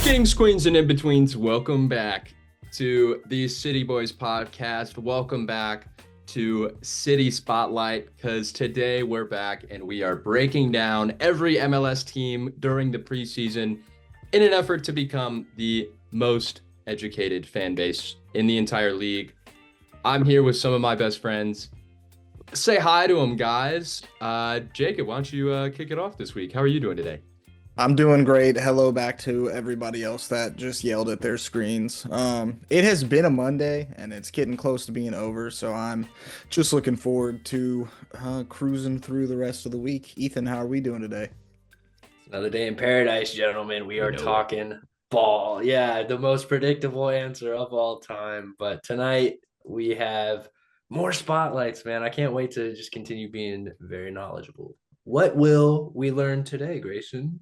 Kings, queens, and in-betweens, welcome back to the City Boys podcast. Welcome back to City Spotlight, because today we're back and we are breaking down every MLS team during the preseason in an effort to become the most educated fan base in the entire league. I'm here with some of my best friends. Say hi to them, guys. Jacob, why don't you kick it off this week? How are you doing today? I'm doing great. Hello back to everybody else that just yelled at their screens. It has been a Monday and it's getting close to being over, so I'm just looking forward to cruising through the rest of the week. Ethan, how are we doing today? Another day in paradise, gentlemen. We You are know it. talking ball. Yeah, the most predictable answer of all time. But tonight we have more spotlights, man. I can't wait to just continue being very knowledgeable. What will we learn today, Grayson?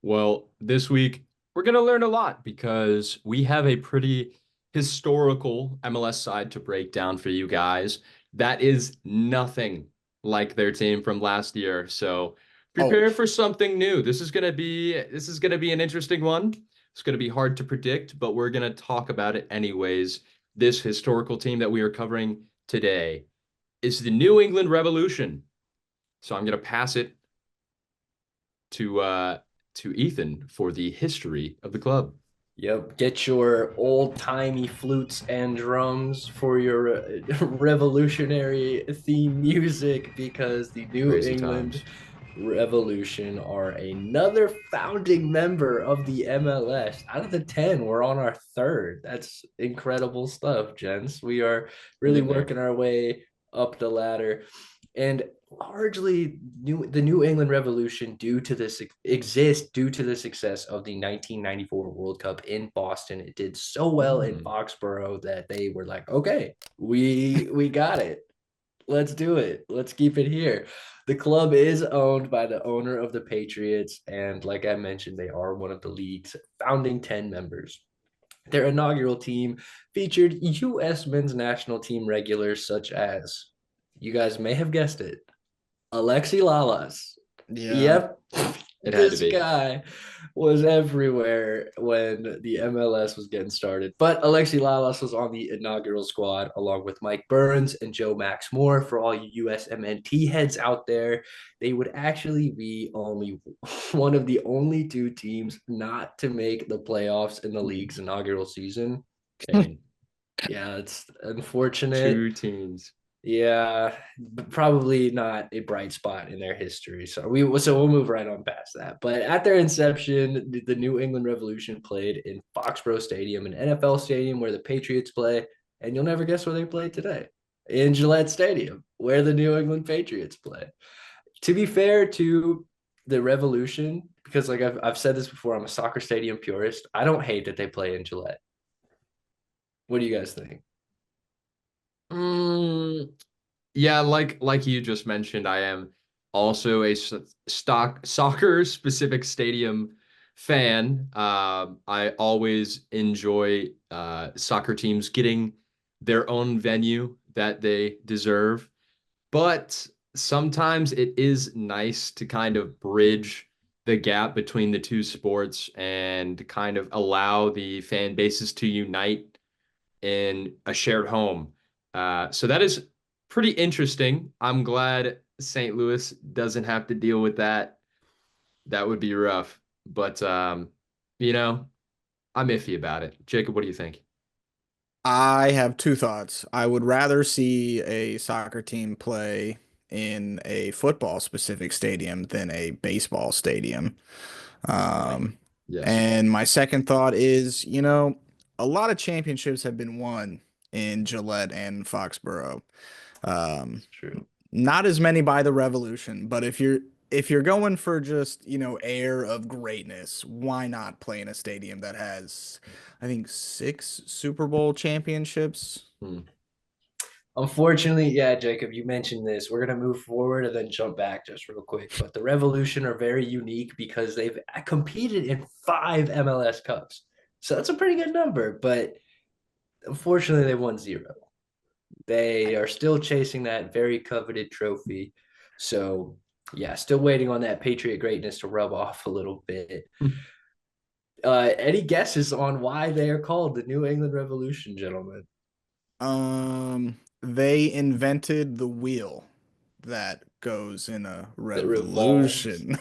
Well, this week we're going to learn a lot because we have a pretty historical MLS side to break down for you guys. That is nothing like their team from last year. So Oh, prepare for something new. This is going to be an interesting one. It's going to be hard to predict, but we're going to talk about it anyways. This historical team that we are covering today is the New England Revolution. So I'm going to pass it to Ethan for the history of the club. Yep, get your old-timey flutes and drums for your revolutionary theme music because the New Crazy England times. Revolution are another founding member of the MLS. Out of the 10, we're on our third. That's incredible stuff, gents. We are We're really getting there. working our way up the ladder. And largely the New England Revolution exists due to the success of the 1994 World Cup in Boston. It did so well in Hmm. Foxborough that they were like, okay, we got it. Let's do it. Let's keep it here. The club is owned by the owner of the Patriots, and like I mentioned, they are one of the league's founding 10 members. Their inaugural team featured U.S. men's national team regulars such as, you guys may have guessed it, Alexi Lalas. yeah. Yep, It had to this be. guy was everywhere when the MLS was getting started. But Alexi Lalas was on the inaugural squad along with Mike Burns and Joe Max Moore. For all you USMNT heads out there, they would actually be only one of the only two teams not to make the playoffs in the league's inaugural season. And yeah, it's unfortunate. Two teams. Yeah, probably not a bright spot in their history. So we'll move right on past that. But at their inception, the New England Revolution played in Foxborough Stadium, an NFL stadium where the Patriots play, and you'll never guess where they play today. In Gillette Stadium, where the New England Patriots play. To be fair to the Revolution, because like I've said this before, I'm a soccer stadium purist. I don't hate that they play in Gillette. What do you guys think? Mm, yeah, like you just mentioned, I am also a stock soccer specific stadium fan. I always enjoy soccer teams getting their own venue that they deserve. But sometimes it is nice to kind of bridge the gap between the two sports and kind of allow the fan bases to unite in a shared home. So that is pretty interesting. I'm glad St. Louis doesn't have to deal with that. That would be rough. But you know, I'm iffy about it. Jacob, what do you think? I have two thoughts. I would rather see a soccer team play in a football specific stadium than a baseball stadium. Um, Yes, and my second thought is, a lot of championships have been won in Gillette and Foxborough. Um, It's true. Not as many by the Revolution, but if you're going for just, air of greatness, why not play in a stadium that has, I think, six Super Bowl championships? Hmm. Unfortunately, yeah, Jacob, you mentioned this. We're going to move forward and then jump back just real quick. But the Revolution are very unique because they've competed in 5 MLS Cups. So that's a pretty good number. But unfortunately, they won zero. They are still chasing that very coveted trophy. So, yeah, still waiting on that Patriot greatness to rub off a little bit. Any guesses on why they are called the New England Revolution, gentlemen? They invented the wheel that goes in a That revolves. revolution.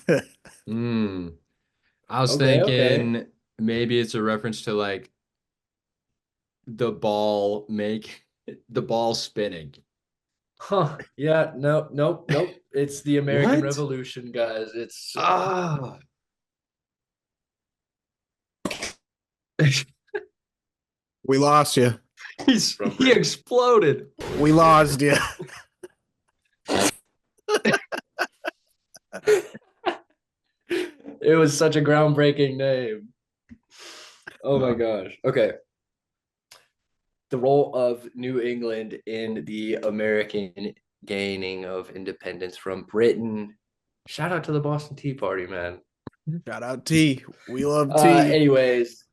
Hmm. I was Okay, okay. thinking maybe it's a reference to like the ball spinning. Huh. Yeah, no, nope, nope. It's the American What? Revolution, guys. It's Ah, We lost you. from he Britain. exploded. We lost you. It was such a groundbreaking name. Oh my Uh, gosh. Okay. The role of New England in the American gaining of independence from Britain. Shout out to the Boston Tea Party, man. Shout out T. We love T. Anyways,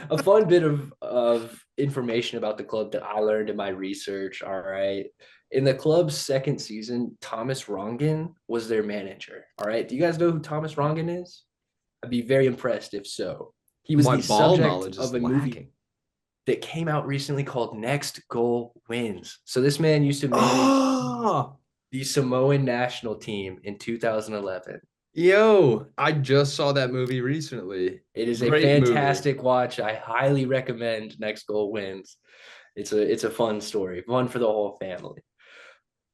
a fun bit of information about the club that I learned in my research. All right. In the club's second season, Thomas Rongen was their manager. All right. Do you guys know who Thomas Rongen is? I'd be very impressed if so. He was my the ball subject knowledge of is a movie lacking. that came out recently called Next Goal Wins. So this man used to manage Oh, the Samoan national team in 2011. yo, I just saw that movie recently. It is a Great movie. fantastic watch. I highly recommend Next Goal Wins. It's a fun story, fun for the whole family.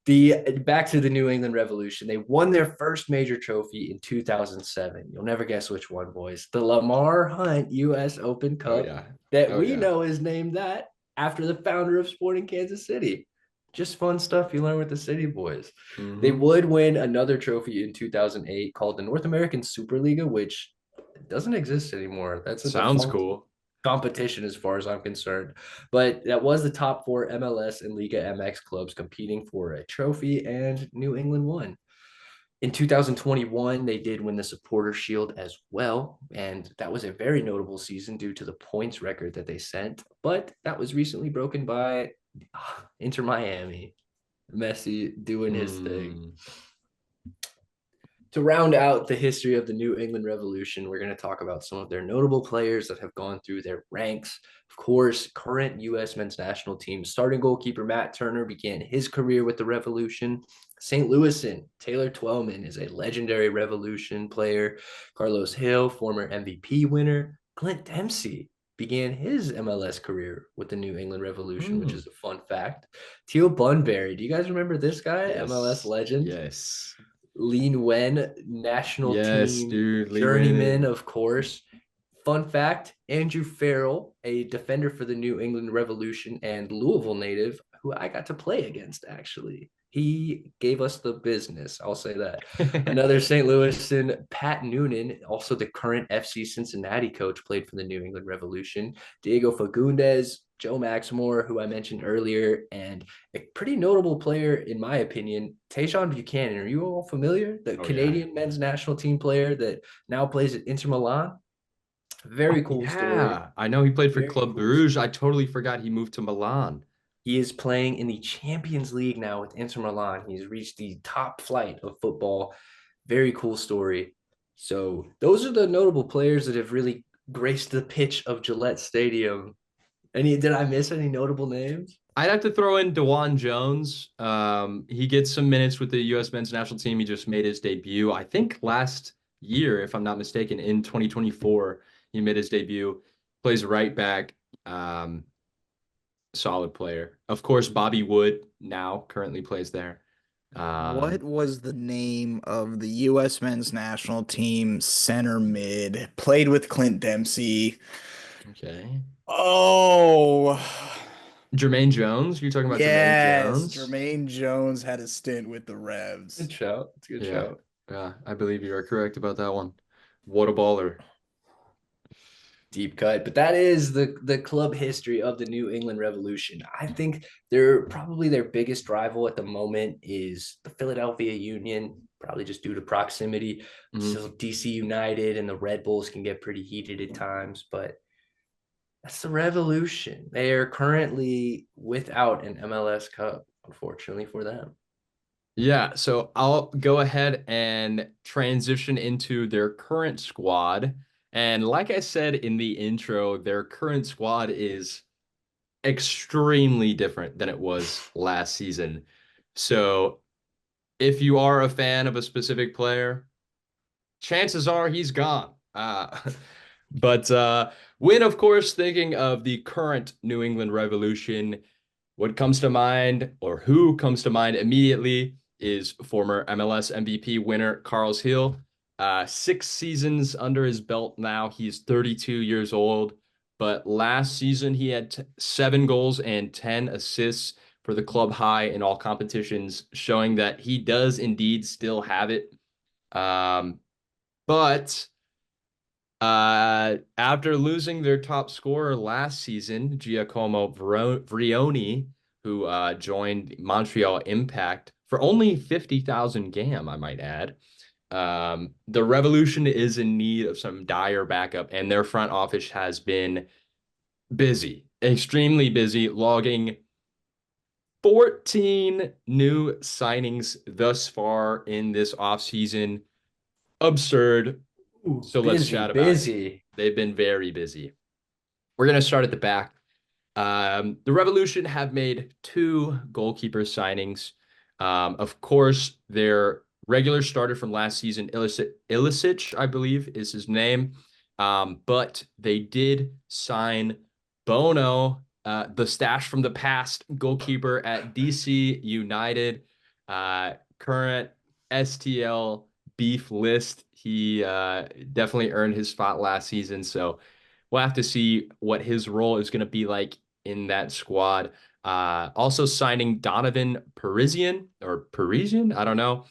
The back to the New England Revolution. They won their first major trophy in 2007. You'll never guess which one, boys. The Lamar Hunt U.S. Open Oh Cup yeah. that Oh we yeah. know is named that after the founder of Sporting Kansas City. Just fun stuff you learn with the City Boys. They Hmm. would win another trophy in 2008 called the North American Superliga, which doesn't exist anymore. That's a Sounds defunct cool. competition as far as I'm concerned. But that was the top four MLS and Liga MX clubs competing for a trophy, and New England won. In 2021, they did win the Supporter Shield as well, and that was a very notable season due to the points record that they sent. But that was recently broken by Inter Miami. Messi doing his thing. Hmm. To round out the history of the New England Revolution, we're going to talk about some of their notable players that have gone through their ranks. Of course, current U.S. men's national team starting goalkeeper Matt Turner began his career with the Revolution. St. Louisan Taylor Twellman is a legendary Revolution player. Carlos Hill, former MVP winner. Clint Dempsey began his MLS career with the New England Revolution, which Hmm. is a fun fact. Teal Bunbury, do you guys remember this guy? MLS Yes. legend. Yes. Lean Wen, national Yes, team dude. Lee journeyman, Win. of course. Fun fact, Andrew Farrell, a defender for the New England Revolution and Louisville native, who I got to play against, actually. He gave us the business. I'll say that. Another St. Louisan, Pat Noonan, also the current FC Cincinnati coach, played for the New England Revolution. Diego Fagundes, Joe Maxmore, who I mentioned earlier, and a pretty notable player, in my opinion, Tajon Buchanan. Are you all familiar? The Oh yeah. Canadian men's national team player that now plays at Inter Milan. Oh Very cool story. yeah. I know he played for Very Club cool Bruges. I story. totally forgot he moved to Milan. He is playing in the Champions League now with Inter Milan. He's reached the top flight of football. Very cool story. So those are the notable players that have really graced the pitch of Gillette Stadium. Did I miss any notable names? I'd have to throw in DeJuan Jones. He gets some minutes with the U.S. men's national team. He just made his debut, I think, last year, if I'm not mistaken, in 2024. He made his debut. Plays right back. Um, Solid player. Of course, Bobby Wood now currently plays there. What Um, was the name of the U.S. men's national team center mid? Played with Clint Dempsey. okay. Oh, Jermaine Jones. You're talking about Jermaine yes. Jones? Jermaine Jones had a stint with the Revs. Good shout. It's a good Yeah. shout. Yeah, I believe you are correct about that one. What a baller. Deep cut, but that is the club history of the New England Revolution. I think they're probably their biggest rival at the moment is the Philadelphia Union, probably just due to proximity. Mhm. So DC United and the Red Bulls can get pretty heated at times, but that's the Revolution. They are currently without an MLS Cup, unfortunately for them. Yeah, so I'll go ahead and transition into their current squad. And like I said in the intro, their current squad is extremely different than it was last season. So if you are a fan of a specific player, chances are he's gone. But when, of course, thinking of the current New England Revolution, what comes to mind, or who comes to mind immediately, is former MLS MVP winner Carles Hill. 6 seasons under his belt now. He's 32 years old. But last season, he had 7 goals and 10 assists for the club high in all competitions, showing that he does indeed still have it. Um, but after losing their top scorer last season, Giacomo Vrioni, who joined Montreal Impact for only 50,000 GAM, I might add, the Revolution is in need of some dire backup, and their front office has been busy, extremely busy, logging 14 new signings thus far in this offseason. Absurd. Ooh, So let's busy, chat about it. busy. They've been very busy. We're going to start at the back. The Revolution have made 2 goalkeeper signings. Of course, their regular starter from last season, Ilicic, I believe, is his name. But they did sign Bono, the stash from the past goalkeeper at DC United, current STL beef list. He definitely earned his spot last season. So we'll have to see what his role is going to be like in that squad. Also signing Donovan Parisian, I don't know.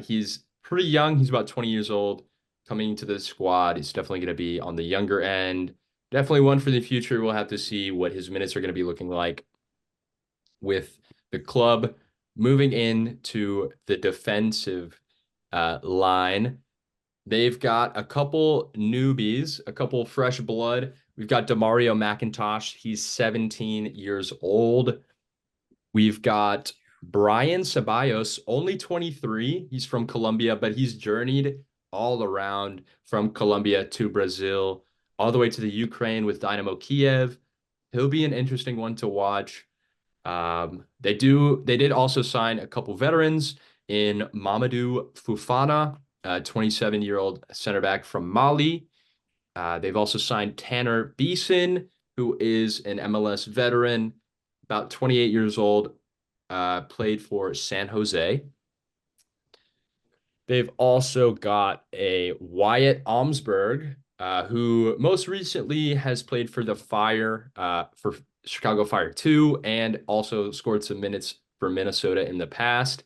He's pretty young. He's about 20 years old coming to the squad. He's definitely going to be on the younger end. Definitely one for the future. We'll have to see what his minutes are going to be looking like with the club moving into the defensive line. They've got a couple newbies, a couple fresh blood. We've got Demario McIntosh. He's 17 years old. We've got Brian Ceballos, only 23. He's from Colombia, but he's journeyed all around from Colombia to Brazil, all the way to the Ukraine with Dynamo Kiev. He'll be an interesting one to watch. They did also sign a couple veterans in Mamadou Fufana, 27-year-old center back from Mali. They've also signed Tanner Beeson, who is an MLS veteran, about 28 years old, played for San Jose. They've also got a Wyatt Omsberg, who most recently has played for the Fire, for Chicago Fire 2, and also scored some minutes for Minnesota in the past.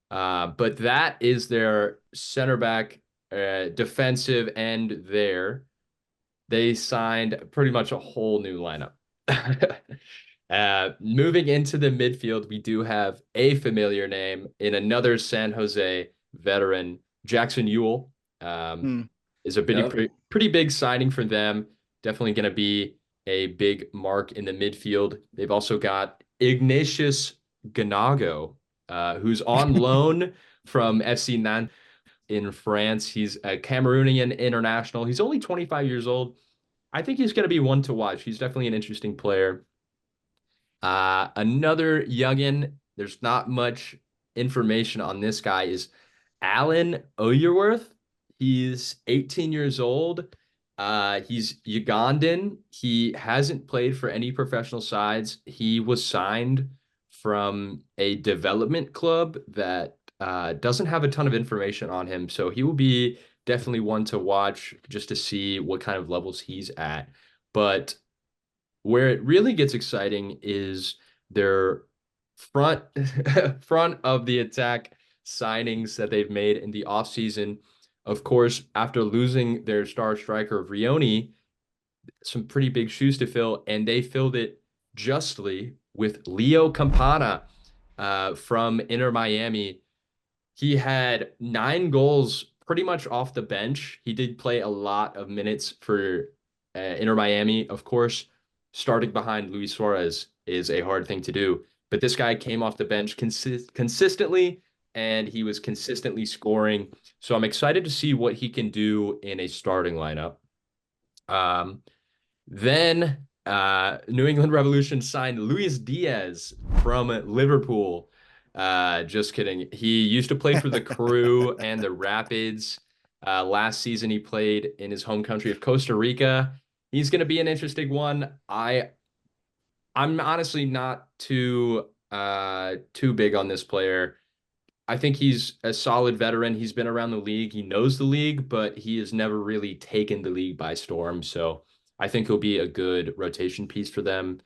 But that is their center back, defensive end there. They signed pretty much a whole new lineup. Moving into the midfield, we do have a familiar name in another San Jose veteran, Jackson Ewell. Hmm. Is a pretty big signing for them. Definitely going to be a big mark in the midfield. They've also got Ignatius Ganago, who's on loan from FC Nantes in France. He's a Cameroonian international. He's only 25 years old. I think he's going to be one to watch. He's definitely an interesting player. Another youngin, there's not much information on this guy, is Alan Oyerworth. He's 18 years old. He's Ugandan. He hasn't played for any professional sides. He was signed from a development club that doesn't have a ton of information on him. So he will be definitely one to watch just to see what kind of levels he's at. But where it really gets exciting is their front front of the attack signings that they've made in the offseason. Of course, after losing their star striker Vrioni, some pretty big shoes to fill, and they filled it justly with Leo Campana from Inter Miami. He had 9 goals pretty much off the bench. He did play a lot of minutes for Inter Miami. Of course, starting behind Luis Suarez is a hard thing to do. but this guy came off the bench consistently, and he was consistently scoring. So I'm excited to see what he can do in a starting lineup. Um, then New England Revolution signed Luis Diaz from Liverpool. Just kidding. He used to play for the Crew and the Rapids. Last season, he played in his home country of Costa Rica. He's going to be an interesting one. I'm honestly not too big on this player. I think he's a solid veteran. He's been around the league. He knows the league, but he has never really taken the league by storm. So I think he'll be a good rotation piece for them.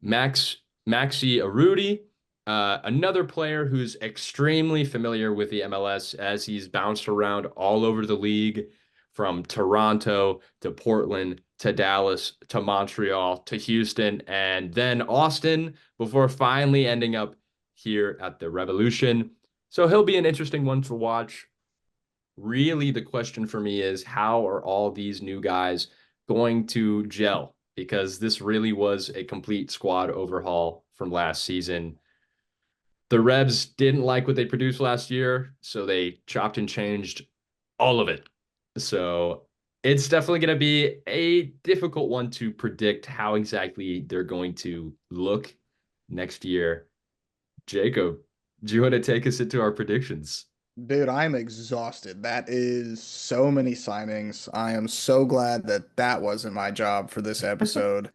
Maxi Arudi, another player who's extremely familiar with the MLS as he's bounced around all over the league from Toronto to Portland to Dallas to Montreal to Houston and then Austin before finally ending up here at the Revolution. So he'll be an interesting one to watch. Really, the question for me is how are all these new guys going to gel? Because this really was a complete squad overhaul from last season. The Revs didn't like what they produced last year, so they chopped and changed all of it. So it's definitely going to be a difficult one to predict how exactly they're going to look next year. Jacob, do you want to take us into our predictions? Dude, I'm exhausted. That is so many signings. I am so glad that that wasn't my job for this episode.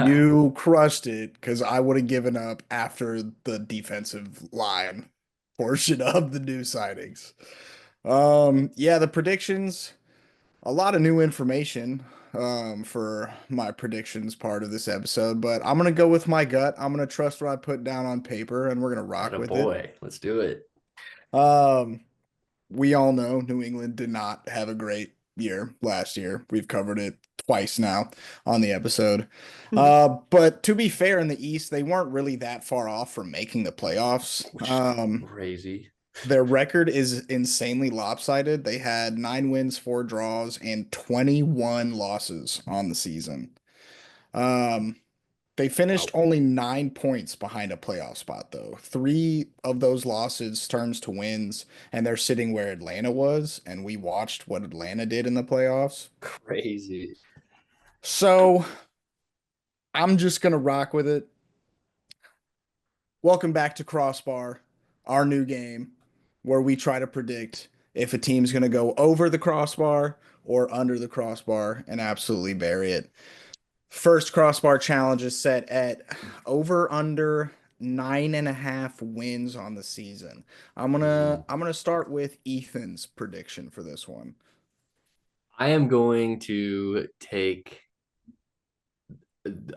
You crushed it because I would have given up after the defensive line portion of the new signings. Yeah, the predictions, a lot of new information for my predictions part of this episode, but I'm gonna go with my gut. I'm gonna trust what I put down on paper and we're gonna rock Atta with it. boy, let's do it. Um, we all know New England did not have a great year last year. We've covered it twice now on the episode. But to be fair, in the East, they weren't really that far off from making the playoffs. Which is crazy. Their record is insanely lopsided. They had 9 wins, 4 draws, and 21 losses on the season. Um, they finished Wow. only 9 points behind a playoff spot, though. Three of those losses turns to wins, and they're sitting where Atlanta was, and we watched what Atlanta did in the playoffs. Crazy. So I'm just gonna rock with it. Welcome back to Crossbar, our new game, where we try to predict if a team's gonna go over the crossbar or under the crossbar and absolutely bury it. First crossbar challenge is set at over under 9.5 wins on the season. I'm gonna Ooh. I'm gonna start with Ethan's prediction for this one. I am going to take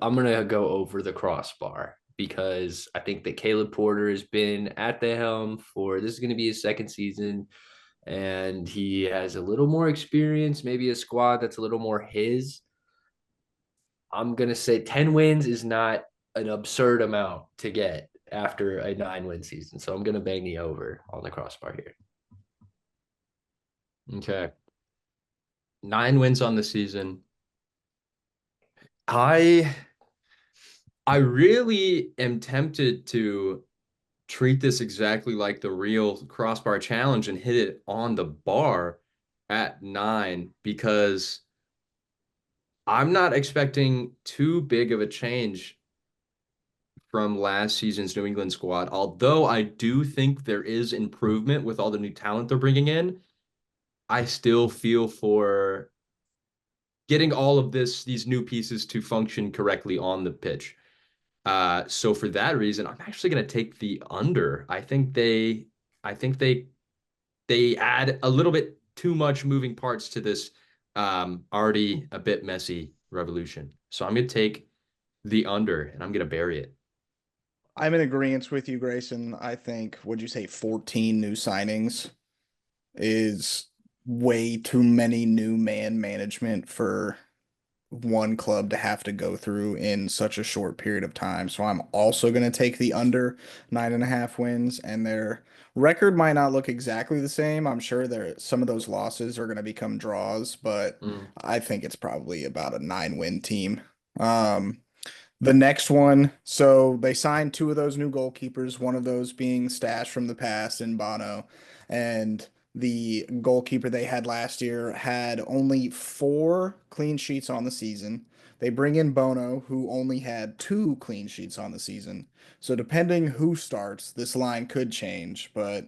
I'm gonna go over the crossbar because I think that Caleb Porter has been at the helm for this is gonna be his second season and he has a little more experience, maybe a squad that's a little more his. I'm gonna say 10 wins is not an absurd amount to get after a 9 win season. So I'm gonna bang the over on the crossbar here. Okay. 9 wins on the season. I I really am tempted to treat this exactly like the real crossbar challenge and hit it on the bar at 9 because I'm not expecting too big of a change from last season's New England squad. Although I do think there is improvement with all the new talent they're bringing in, I still feel for getting all of these new pieces to function correctly on the pitch. So for that reason, I'm actually going to take the under. I think they add a little bit too much moving parts to this already a bit messy revolution. So I'm going to take the under and I'm going to bury it. I'm in agreement with you, Grayson. I think, would you say 14 new signings is way too many new man management for one club to have to go through in such a short period of time. So I'm also going to take the under 9.5 wins, and their record might not look exactly the same. I'm sure there some of those losses are going to become draws, but Mm. I think it's probably about a 9 win team. Um, The next one, so they signed two of those new goalkeepers, one of those being Stash from the past in Bono. And the goalkeeper they had last year had only four clean sheets on the season. They bring in Bono, who only had two clean sheets on the season. So depending who starts, this line could change. But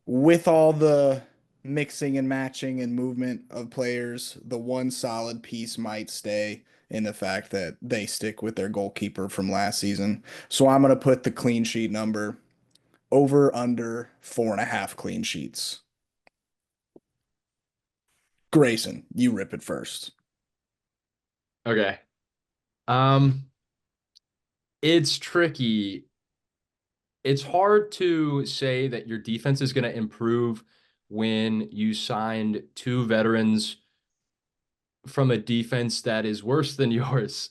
with all the mixing and matching and movement of players, the one solid piece might stay in the fact that they stick with their goalkeeper from last season. So I'm going to put the clean sheet number over under 4.5 clean sheets. Grayson, you rip it first. Okay. Um, it's tricky. It's hard to say that your defense is going to improve when you signed two veterans from a defense that is worse than yours.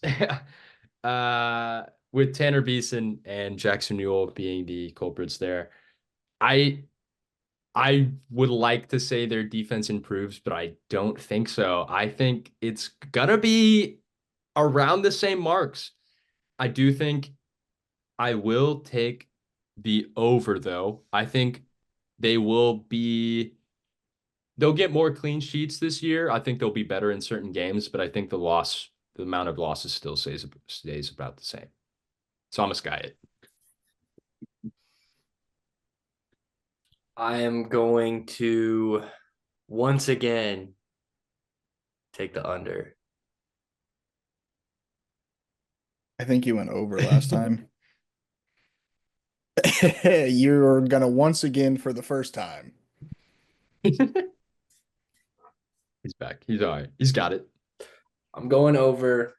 With Tanner Beeson and Jackson Newell being the culprits there. I I would like to say their defense improves, but I don't think so. I think it's gonna be around the same marks. I do think I will take the over though. I think they will be they'll get more clean sheets this year. I think they'll be better in certain games, but I think the amount of losses still stays about the same. So I'm gonna sky it. I am going to once again take the under. I think you went over last time. You're going to once again for the first time. He's back. He's all right. He's got it. I'm going over.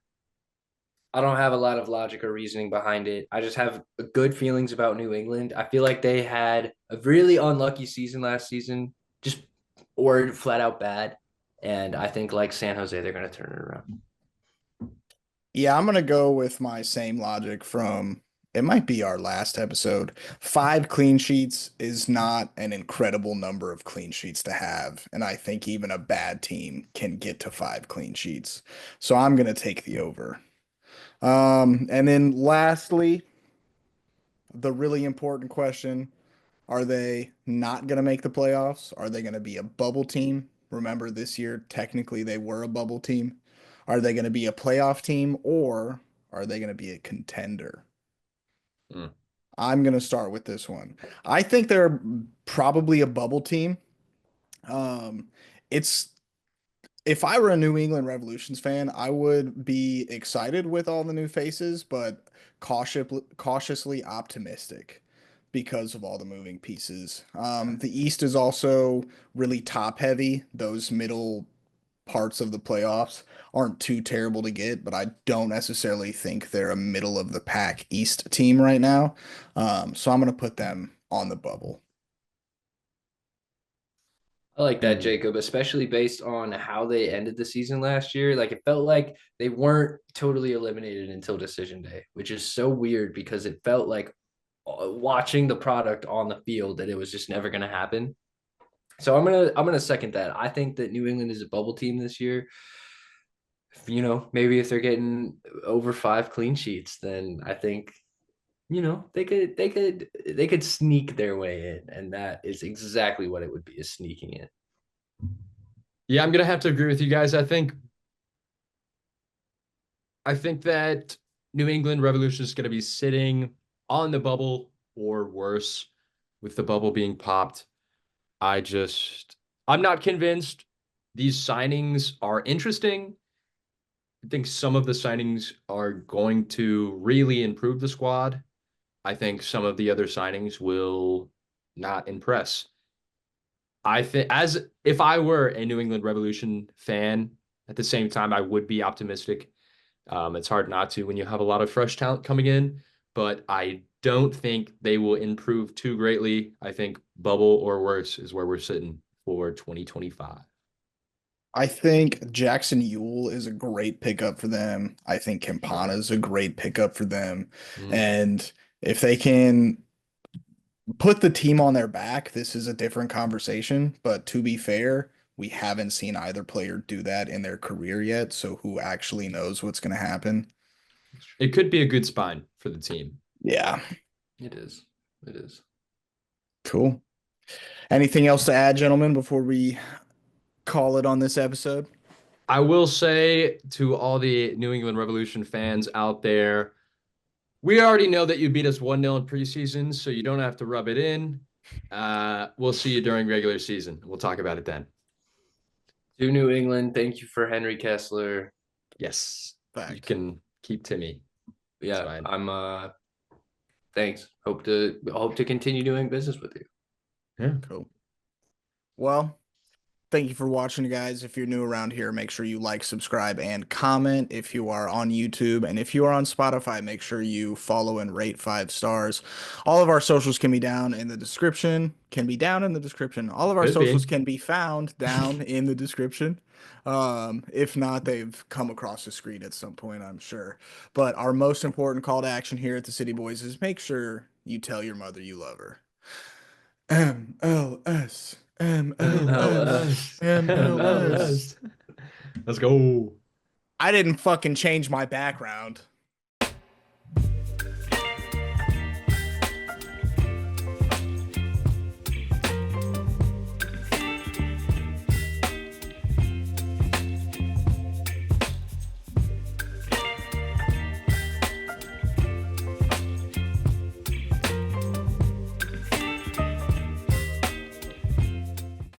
I don't have a lot of logic or reasoning behind it. I just have good feelings about New England. I feel like they had a really unlucky season last season, just or flat out bad. And I think like San Jose, they're going to turn it around. Yeah, I'm gonna go with my same logic from it might be our last episode. 5 clean sheets is not an incredible number of clean sheets to have, and I think even a bad team can get to 5 clean sheets. So I'm gonna take the over. And then lastly, the really important question, are they not gonna make the playoffs? Are they gonna be a bubble team? Remember this year, technically they were a bubble team. Are they gonna be a playoff team or are they gonna be a contender? Mm. I'm going to start with this one. I think they're probably a bubble team. Um, it's if I were a New England Revolutions fan, I would be excited with all the new faces, but cautiously optimistic because of all the moving pieces. The East is also really top heavy. Those middle parts of the playoffs aren't too terrible to get, but I don't necessarily think they're a middle of the pack East team right now. So I'm going to put them on the bubble. I like that, Mm. Jacob, especially based on how they ended the season last year. Like it felt like they weren't totally eliminated until decision day, which is so weird because it felt like watching the product on the field that it was just never going to happen. So I'm gonna second that. I think that New England is a bubble team this year. Maybe if they're getting over 5 clean sheets, then I think they could sneak their way in, and that is exactly what it would be, is sneaking in. Yeah, I'm gonna have to agree with you guys. I think that New England Revolution is gonna be sitting on the bubble or worse, with the bubble being popped. I just I'm not convinced. These signings are interesting. I think some of the signings are going to really improve the squad. I think some of the other signings will not impress. I think as if I were a New England Revolution fan, at the same time, I would be optimistic. It's hard not to when you have a lot of fresh talent coming in, but I don't think they will improve too greatly. I think bubble or worse is where we're sitting for 2025. I think Jackson Ewell is a great pickup for them. I think Campana is a great pickup for them. Mm. And if they can put the team on their back, this is a different conversation. But to be fair, we haven't seen either player do that in their career yet. So who actually knows what's going to happen? it could be a good spine for the team. Yeah. It is. It is. Cool. Anything else to add, gentlemen, before we call it on this episode? I will say to all the New England Revolution fans out there, we already know that you beat us 1-0 in preseason, so you don't have to rub it in. We'll see you during regular season. We'll talk about it then. To New England, thank you for Henry Kessler. Yes. Fact. You can keep Timmy. Yeah, I'm thanks. Hope to continue doing business with you. Yeah. Cool. Well, thank you for watching, guys. If you're new around here, make sure you like, subscribe, and comment. If you are on YouTube and if you are on Spotify, make sure you follow and rate 5 stars. All of our socials can be down in the description. All of our Could socials be. can be found down in the description. If not, they've come across the screen at some point, I'm sure. But our most important call to action here at the City Boys is make sure you tell your mother you love her. MLS. MLS. MLS. MLS. Let's go. I didn't fucking change my background.